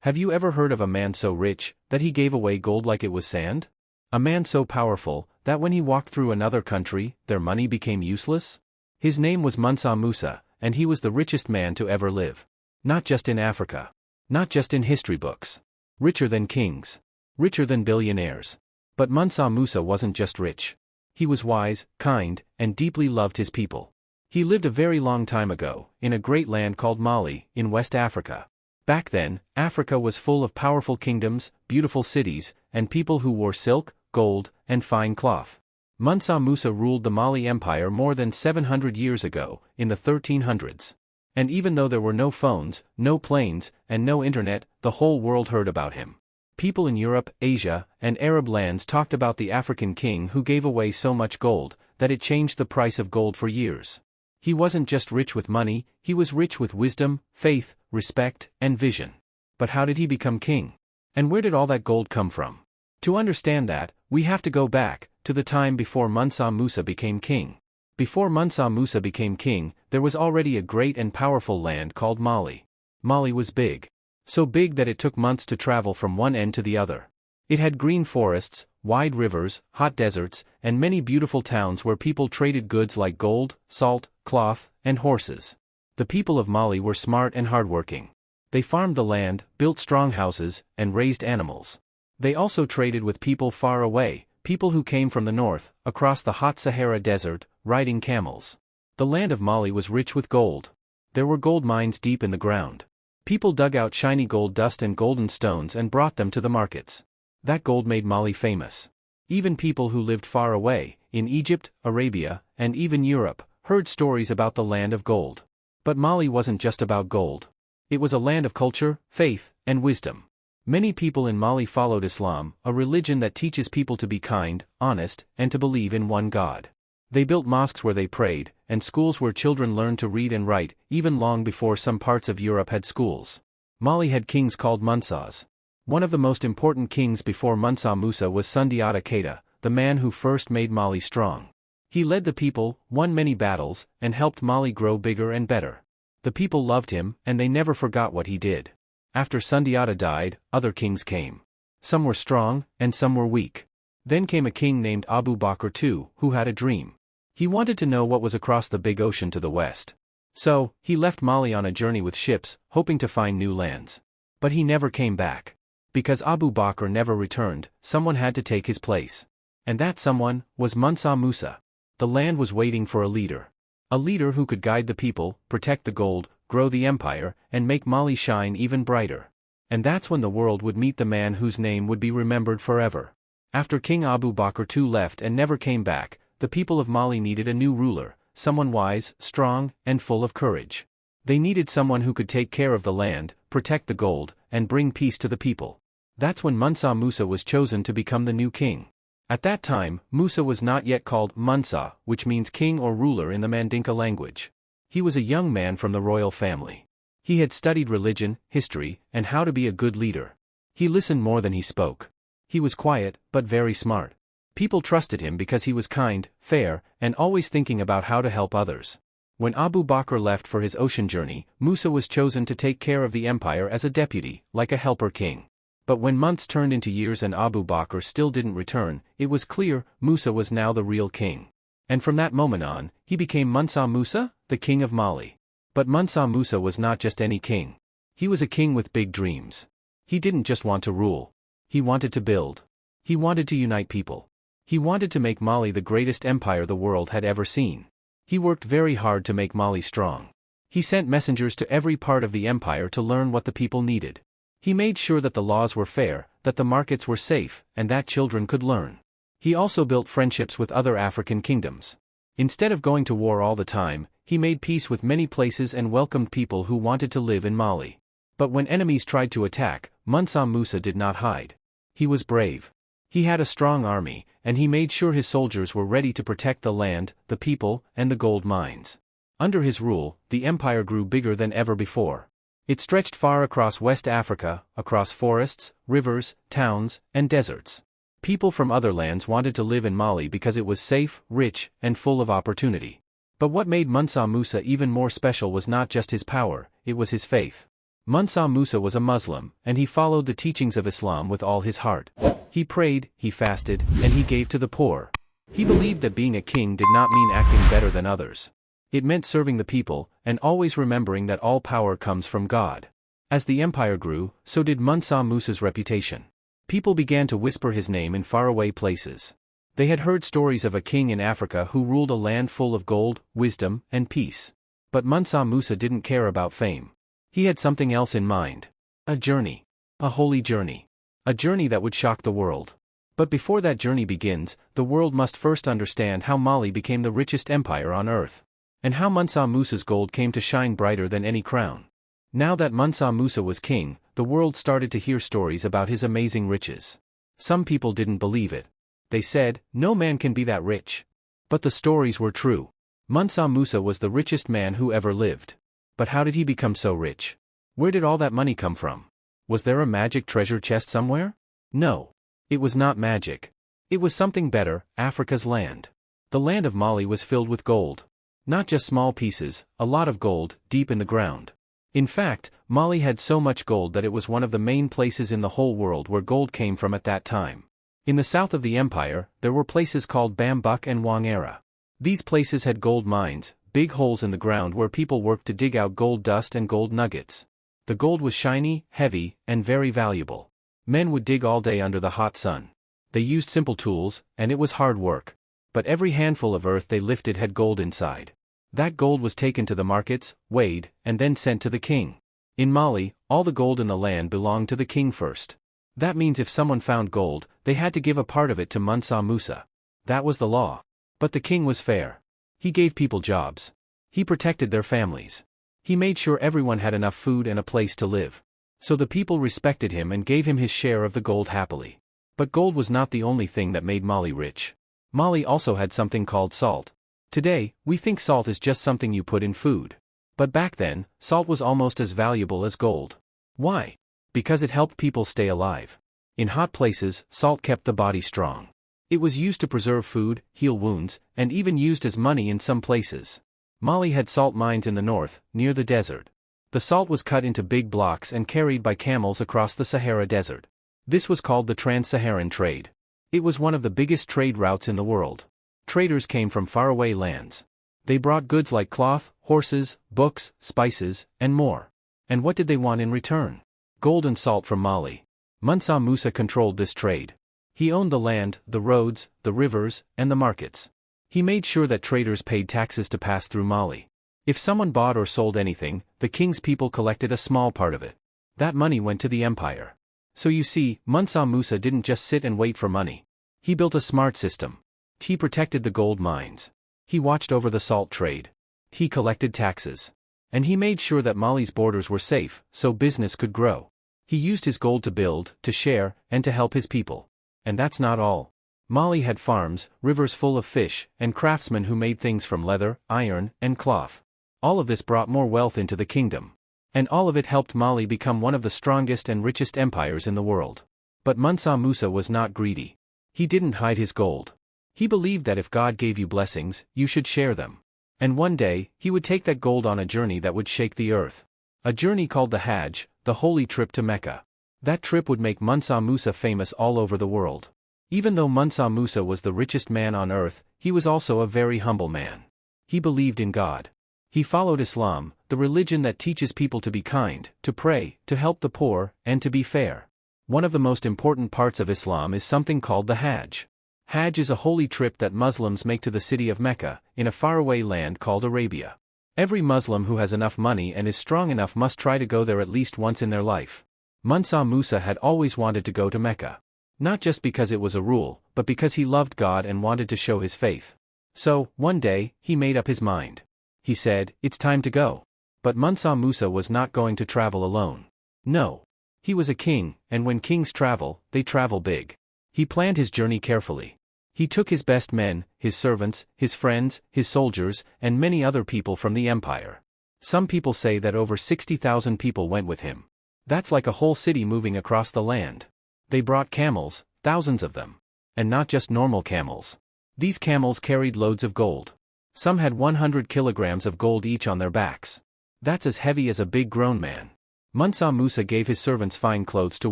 Have you ever heard of a man so rich that he gave away gold like it was sand? A man so powerful that when he walked through another country, their money became useless? His name was Mansa Musa, and he was the richest man to ever live. Not just in Africa. Not just in history books. Richer than kings. Richer than billionaires. But Mansa Musa wasn't just rich. He was wise, kind, and deeply loved his people. He lived a very long time ago, in a great land called Mali, in West Africa. Back then, Africa was full of powerful kingdoms, beautiful cities, and people who wore silk, gold, and fine cloth. Mansa Musa ruled the Mali Empire more than 700 years ago, in the 1300s. And even though there were no phones, no planes, and no internet, the whole world heard about him. People in Europe, Asia, and Arab lands talked about the African king who gave away so much gold that it changed the price of gold for years. He wasn't just rich with money, he was rich with wisdom, faith, respect, and vision. But how did he become king? And where did all that gold come from? To understand that, we have to go back to the time before Mansa Musa became king. Before Mansa Musa became king, there was already a great and powerful land called Mali. Mali was big. So big that it took months to travel from one end to the other. It had green forests, wide rivers, hot deserts, and many beautiful towns where people traded goods like gold, salt, cloth, and horses. The people of Mali were smart and hardworking. They farmed the land, built strong houses, and raised animals. They also traded with people far away, people who came from the north, across the hot Sahara Desert, riding camels. The land of Mali was rich with gold. There were gold mines deep in the ground. People dug out shiny gold dust and golden stones and brought them to the markets. That gold made Mali famous. Even people who lived far away, in Egypt, Arabia, and even Europe, heard stories about the land of gold. But Mali wasn't just about gold. It was a land of culture, faith, and wisdom. Many people in Mali followed Islam, a religion that teaches people to be kind, honest, and to believe in one God. They built mosques where they prayed, and schools where children learned to read and write, even long before some parts of Europe had schools. Mali had kings called Munsas. One of the most important kings before Mansa Musa was Sundiata Keita, the man who first made Mali strong. He led the people, won many battles, and helped Mali grow bigger and better. The people loved him, and they never forgot what he did. After Sundiata died, other kings came. Some were strong, and some were weak. Then came a king named Abu Bakr II, who had a dream. He wanted to know what was across the big ocean to the west. So, he left Mali on a journey with ships, hoping to find new lands. But he never came back. Because Abu Bakr never returned, someone had to take his place. And that someone was Mansa Musa. The land was waiting for a leader. A leader who could guide the people, protect the gold, grow the empire, and make Mali shine even brighter. And that's when the world would meet the man whose name would be remembered forever. After King Abu Bakr II left and never came back, the people of Mali needed a new ruler, someone wise, strong, and full of courage. They needed someone who could take care of the land, protect the gold, and bring peace to the people. That's when Mansa Musa was chosen to become the new king. At that time, Musa was not yet called Mansa, which means king or ruler in the Mandinka language. He was a young man from the royal family. He had studied religion, history, and how to be a good leader. He listened more than he spoke. He was quiet, but very smart. People trusted him because he was kind, fair, and always thinking about how to help others. When Abu Bakr left for his ocean journey, Musa was chosen to take care of the empire as a deputy, like a helper king. But when months turned into years and Abu Bakr still didn't return, it was clear Musa was now the real king. And from that moment on, he became Mansa Musa, the king of Mali. But Mansa Musa was not just any king. He was a king with big dreams. He didn't just want to rule. He wanted to build. He wanted to unite people. He wanted to make Mali the greatest empire the world had ever seen. He worked very hard to make Mali strong. He sent messengers to every part of the empire to learn what the people needed. He made sure that the laws were fair, that the markets were safe, and that children could learn. He also built friendships with other African kingdoms. Instead of going to war all the time, he made peace with many places and welcomed people who wanted to live in Mali. But when enemies tried to attack, Mansa Musa did not hide. He was brave. He had a strong army, and he made sure his soldiers were ready to protect the land, the people, and the gold mines. Under his rule, the empire grew bigger than ever before. It stretched far across West Africa, across forests, rivers, towns, and deserts. People from other lands wanted to live in Mali because it was safe, rich, and full of opportunity. But what made Mansa Musa even more special was not just his power, it was his faith. Mansa Musa was a Muslim, and he followed the teachings of Islam with all his heart. He prayed, he fasted, and he gave to the poor. He believed that being a king did not mean acting better than others. It meant serving the people, and always remembering that all power comes from God. As the empire grew, so did Mansa Musa's reputation. People began to whisper his name in faraway places. They had heard stories of a king in Africa who ruled a land full of gold, wisdom, and peace. But Mansa Musa didn't care about fame. He had something else in mind. A journey. A holy journey. A journey that would shock the world. But before that journey begins, the world must first understand how Mali became the richest empire on earth. And how Mansa Musa's gold came to shine brighter than any crown. Now that Mansa Musa was king, the world started to hear stories about his amazing riches. Some people didn't believe it. They said, no man can be that rich. But the stories were true. Mansa Musa was the richest man who ever lived. But how did he become so rich? Where did all that money come from? Was there a magic treasure chest somewhere? No. It was not magic. It was something better, Africa's land. The land of Mali was filled with gold. Not just small pieces, a lot of gold, deep in the ground. In fact, Mali had so much gold that it was one of the main places in the whole world where gold came from at that time. In the south of the empire, there were places called Bambuk and Wangara. These places had gold mines, big holes in the ground where people worked to dig out gold dust and gold nuggets. The gold was shiny, heavy, and very valuable. Men would dig all day under the hot sun. They used simple tools, and it was hard work. But every handful of earth they lifted had gold inside. That gold was taken to the markets, weighed, and then sent to the king. In Mali, all the gold in the land belonged to the king first. That means if someone found gold, they had to give a part of it to Mansa Musa. That was the law. But the king was fair. He gave people jobs. He protected their families. He made sure everyone had enough food and a place to live. So the people respected him and gave him his share of the gold happily. But gold was not the only thing that made Mali rich. Mali also had something called salt. Today, we think salt is just something you put in food. But back then, salt was almost as valuable as gold. Why? Because it helped people stay alive. In hot places, salt kept the body strong. It was used to preserve food, heal wounds, and even used as money in some places. Mali had salt mines in the north, near the desert. The salt was cut into big blocks and carried by camels across the Sahara Desert. This was called the Trans-Saharan trade. It was one of the biggest trade routes in the world. Traders came from faraway lands. They brought goods like cloth, horses, books, spices, and more. And what did they want in return? Gold and salt from Mali. Mansa Musa controlled this trade. He owned the land, the roads, the rivers, and the markets. He made sure that traders paid taxes to pass through Mali. If someone bought or sold anything, the king's people collected a small part of it. That money went to the empire. So you see, Mansa Musa didn't just sit and wait for money. He built a smart system. He protected the gold mines. He watched over the salt trade. He collected taxes. And he made sure that Mali's borders were safe, so business could grow. He used his gold to build, to share, and to help his people. And that's not all. Mali had farms, rivers full of fish, and craftsmen who made things from leather, iron, and cloth. All of this brought more wealth into the kingdom. And all of it helped Mali become one of the strongest and richest empires in the world. But Mansa Musa was not greedy. He didn't hide his gold. He believed that if God gave you blessings, you should share them. And one day, he would take that gold on a journey that would shake the earth. A journey called the Hajj, the holy trip to Mecca. That trip would make Mansa Musa famous all over the world. Even though Mansa Musa was the richest man on earth, he was also a very humble man. He believed in God. He followed Islam, the religion that teaches people to be kind, to pray, to help the poor, and to be fair. One of the most important parts of Islam is something called the Hajj. Hajj is a holy trip that Muslims make to the city of Mecca, in a faraway land called Arabia. Every Muslim who has enough money and is strong enough must try to go there at least once in their life. Mansa Musa had always wanted to go to Mecca. Not just because it was a rule, but because he loved God and wanted to show his faith. So, one day, he made up his mind. He said, "It's time to go." But Mansa Musa was not going to travel alone. No. He was a king, and when kings travel, they travel big. He planned his journey carefully. He took his best men, his servants, his friends, his soldiers, and many other people from the empire. Some people say that over 60,000 people went with him. That's like a whole city moving across the land. They brought camels, thousands of them. And not just normal camels. These camels carried loads of gold. Some had 100 kilograms of gold each on their backs. That's as heavy as a big grown man. Mansa Musa gave his servants fine clothes to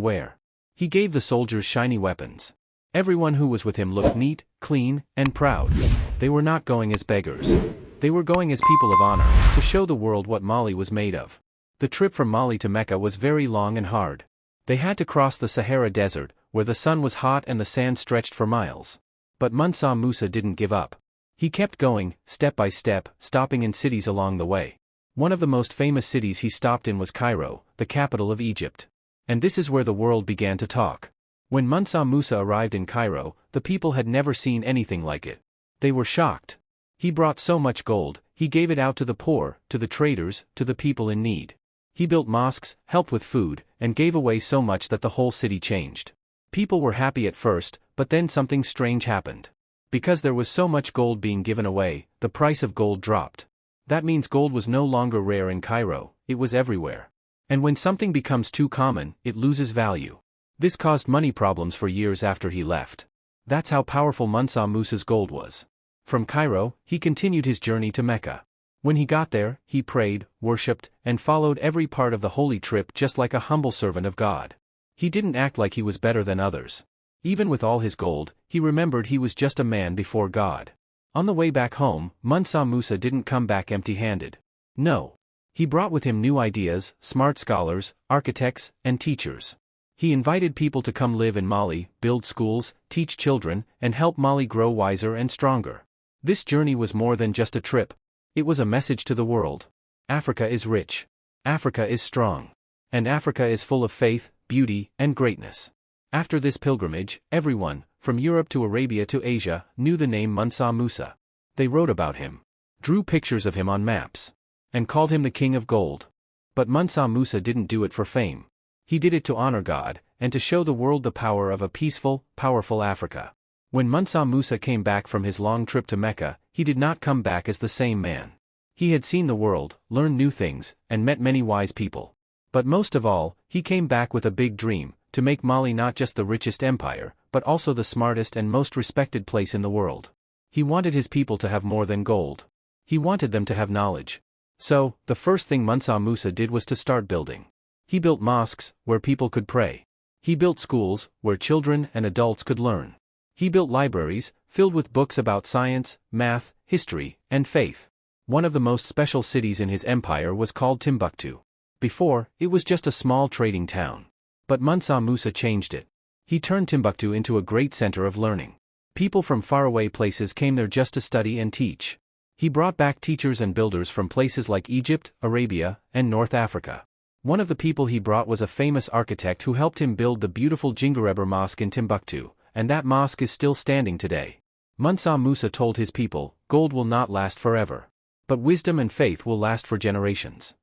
wear. He gave the soldiers shiny weapons. Everyone who was with him looked neat, clean, and proud. They were not going as beggars. They were going as people of honor, to show the world what Mali was made of. The trip from Mali to Mecca was very long and hard. They had to cross the Sahara Desert, where the sun was hot and the sand stretched for miles. But Mansa Musa didn't give up. He kept going, step by step, stopping in cities along the way. One of the most famous cities he stopped in was Cairo, the capital of Egypt. And this is where the world began to talk. When Mansa Musa arrived in Cairo, the people had never seen anything like it. They were shocked. He brought so much gold, he gave it out to the poor, to the traders, to the people in need. He built mosques, helped with food, and gave away so much that the whole city changed. People were happy at first, but then something strange happened. Because there was so much gold being given away, the price of gold dropped. That means gold was no longer rare in Cairo, it was everywhere. And when something becomes too common, it loses value. This caused money problems for years after he left. That's how powerful Mansa Musa's gold was. From Cairo, he continued his journey to Mecca. When he got there, he prayed, worshipped, and followed every part of the holy trip just like a humble servant of God. He didn't act like he was better than others. Even with all his gold, he remembered he was just a man before God. On the way back home, Mansa Musa didn't come back empty-handed. No. He brought with him new ideas, smart scholars, architects, and teachers. He invited people to come live in Mali, build schools, teach children, and help Mali grow wiser and stronger. This journey was more than just a trip. It was a message to the world. Africa is rich. Africa is strong. And Africa is full of faith, beauty, and greatness. After this pilgrimage, everyone, from Europe to Arabia to Asia, knew the name Mansa Musa. They wrote about him, drew pictures of him on maps, and called him the King of Gold. But Mansa Musa didn't do it for fame. He did it to honor God, and to show the world the power of a peaceful, powerful Africa. When Mansa Musa came back from his long trip to Mecca, he did not come back as the same man. He had seen the world, learned new things, and met many wise people. But most of all, he came back with a big dream, to make Mali not just the richest empire, but also the smartest and most respected place in the world. He wanted his people to have more than gold. He wanted them to have knowledge. So, the first thing Mansa Musa did was to start building. He built mosques, where people could pray. He built schools, where children and adults could learn. He built libraries, filled with books about science, math, history, and faith. One of the most special cities in his empire was called Timbuktu. Before, it was just a small trading town. But Mansa Musa changed it. He turned Timbuktu into a great center of learning. People from faraway places came there just to study and teach. He brought back teachers and builders from places like Egypt, Arabia, and North Africa. One of the people he brought was a famous architect who helped him build the beautiful Jingareber Mosque in Timbuktu, and that mosque is still standing today. Mansa Musa told his people, gold will not last forever. But wisdom and faith will last for generations.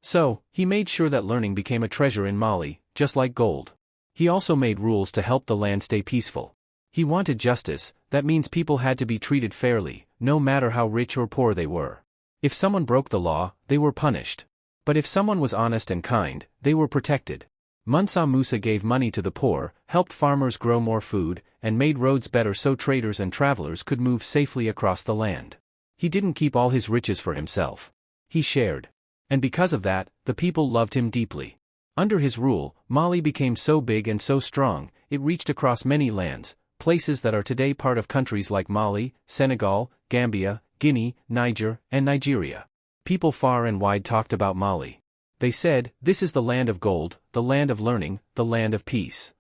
So, he made sure that learning became a treasure in Mali, just like gold. He also made rules to help the land stay peaceful. He wanted justice, that means people had to be treated fairly, no matter how rich or poor they were. If someone broke the law, they were punished. But if someone was honest and kind, they were protected. Mansa Musa gave money to the poor, helped farmers grow more food, and made roads better so traders and travelers could move safely across the land. He didn't keep all his riches for himself. He shared. And because of that, the people loved him deeply. Under his rule, Mali became so big and so strong, it reached across many lands, places that are today part of countries like Mali, Senegal, Gambia, Guinea, Niger, and Nigeria. People far and wide talked about Mali. They said, this is the land of gold, the land of learning, the land of peace.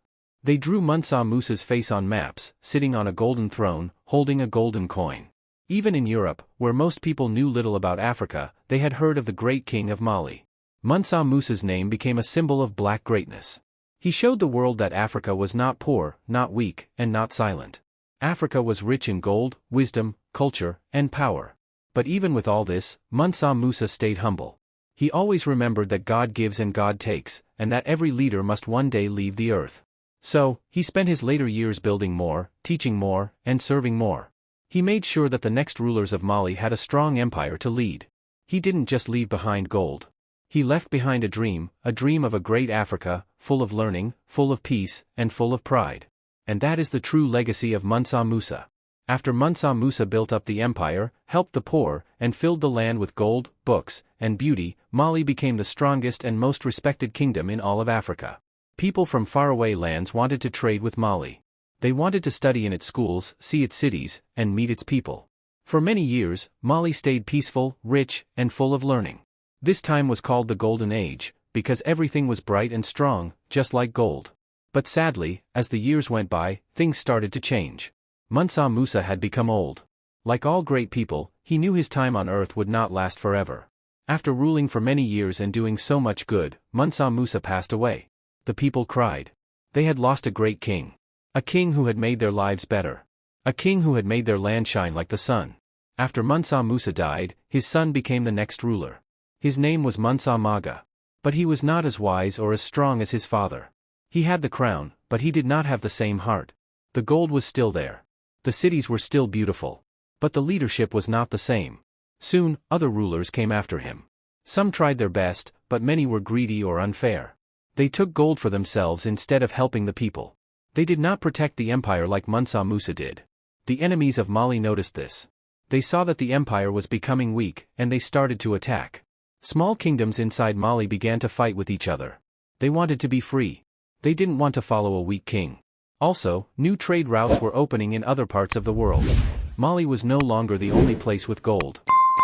They drew Mansa Musa's face on maps, sitting on a golden throne, holding a golden coin. Even in Europe, where most people knew little about Africa, they had heard of the great king of Mali. Mansa Musa's name became a symbol of black greatness. He showed the world that Africa was not poor, not weak, and not silent. Africa was rich in gold, wisdom, culture, and power. But even with all this, Mansa Musa stayed humble. He always remembered that God gives and God takes, and that every leader must one day leave the earth. So, he spent his later years building more, teaching more, and serving more. He made sure that the next rulers of Mali had a strong empire to lead. He didn't just leave behind gold. He left behind a dream of a great Africa, full of learning, full of peace, and full of pride. And that is the true legacy of Mansa Musa. After Mansa Musa built up the empire, helped the poor, and filled the land with gold, books, and beauty, Mali became the strongest and most respected kingdom in all of Africa. People from faraway lands wanted to trade with Mali. They wanted to study in its schools, see its cities, and meet its people. For many years, Mali stayed peaceful, rich, and full of learning. This time was called the Golden Age, because everything was bright and strong, just like gold. But sadly, as the years went by, things started to change. Mansa Musa had become old. Like all great people, he knew his time on earth would not last forever. After ruling for many years and doing so much good, Mansa Musa passed away. The people cried. They had lost a great king. A king who had made their lives better. A king who had made their land shine like the sun. After Mansa Musa died, his son became the next ruler. His name was Mansa Maga. But he was not as wise or as strong as his father. He had the crown, but he did not have the same heart. The gold was still there. The cities were still beautiful. But the leadership was not the same. Soon, other rulers came after him. Some tried their best, but many were greedy or unfair. They took gold for themselves instead of helping the people. They did not protect the empire like Mansa Musa did. The enemies of Mali noticed this. They saw that the empire was becoming weak, and they started to attack. Small kingdoms inside Mali began to fight with each other. They wanted to be free. They didn't want to follow a weak king. Also, new trade routes were opening in other parts of the world. Mali was no longer the only place with gold.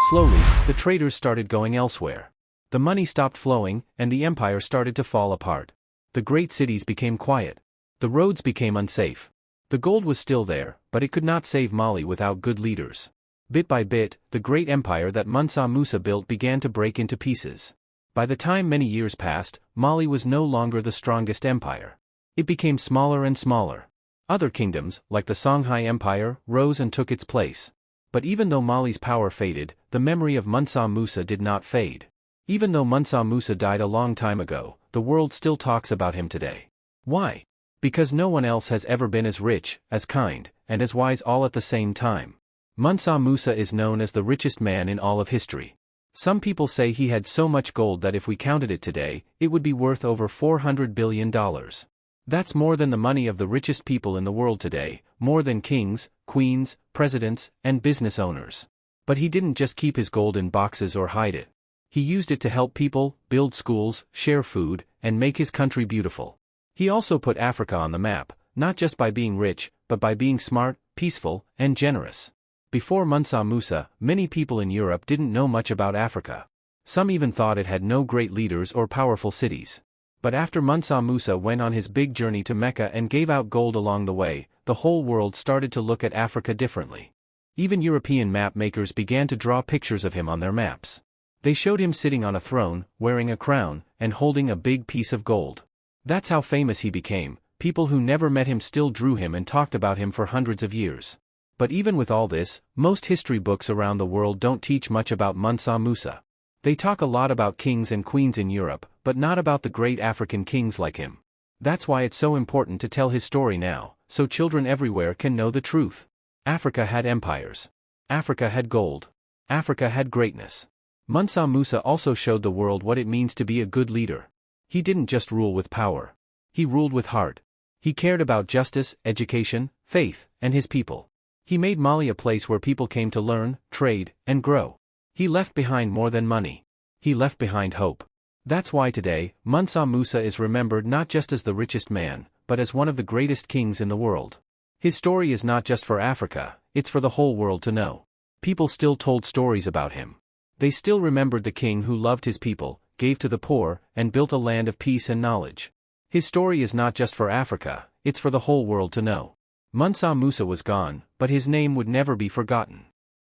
Slowly, the traders started going elsewhere. The money stopped flowing, and the empire started to fall apart. The great cities became quiet. The roads became unsafe. The gold was still there, but it could not save Mali without good leaders. Bit by bit, the great empire that Mansa Musa built began to break into pieces. By the time many years passed, Mali was no longer the strongest empire. It became smaller and smaller. Other kingdoms, like the Songhai Empire, rose and took its place. But even though Mali's power faded, the memory of Mansa Musa did not fade. Even though Mansa Musa died a long time ago, the world still talks about him today. Why? Because no one else has ever been as rich, as kind, and as wise all at the same time. Mansa Musa is known as the richest man in all of history. Some people say he had so much gold that if we counted it today, it would be worth over $400 billion. That's more than the money of the richest people in the world today, more than kings, queens, presidents, and business owners. But he didn't just keep his gold in boxes or hide it. He used it to help people, build schools, share food, and make his country beautiful. He also put Africa on the map, not just by being rich, but by being smart, peaceful, and generous. Before Mansa Musa, many people in Europe didn't know much about Africa. Some even thought it had no great leaders or powerful cities. But after Mansa Musa went on his big journey to Mecca and gave out gold along the way, the whole world started to look at Africa differently. Even European map makers began to draw pictures of him on their maps. They showed him sitting on a throne, wearing a crown, and holding a big piece of gold. That's how famous he became. People who never met him still drew him and talked about him for hundreds of years. But even with all this, most history books around the world don't teach much about Mansa Musa. They talk a lot about kings and queens in Europe, but not about the great African kings like him. That's why it's so important to tell his story now, so children everywhere can know the truth. Africa had empires. Africa had gold. Africa had greatness. Mansa Musa also showed the world what it means to be a good leader. He didn't just rule with power. He ruled with heart. He cared about justice, education, faith, and his people. He made Mali a place where people came to learn, trade, and grow. He left behind more than money. He left behind hope. That's why today, Mansa Musa is remembered not just as the richest man, but as one of the greatest kings in the world. His story is not just for Africa, it's for the whole world to know. People still told stories about him. They still remembered the king who loved his people, gave to the poor, and built a land of peace and knowledge. His story is not just for Africa, it's for the whole world to know. Mansa Musa was gone, but his name would never be forgotten.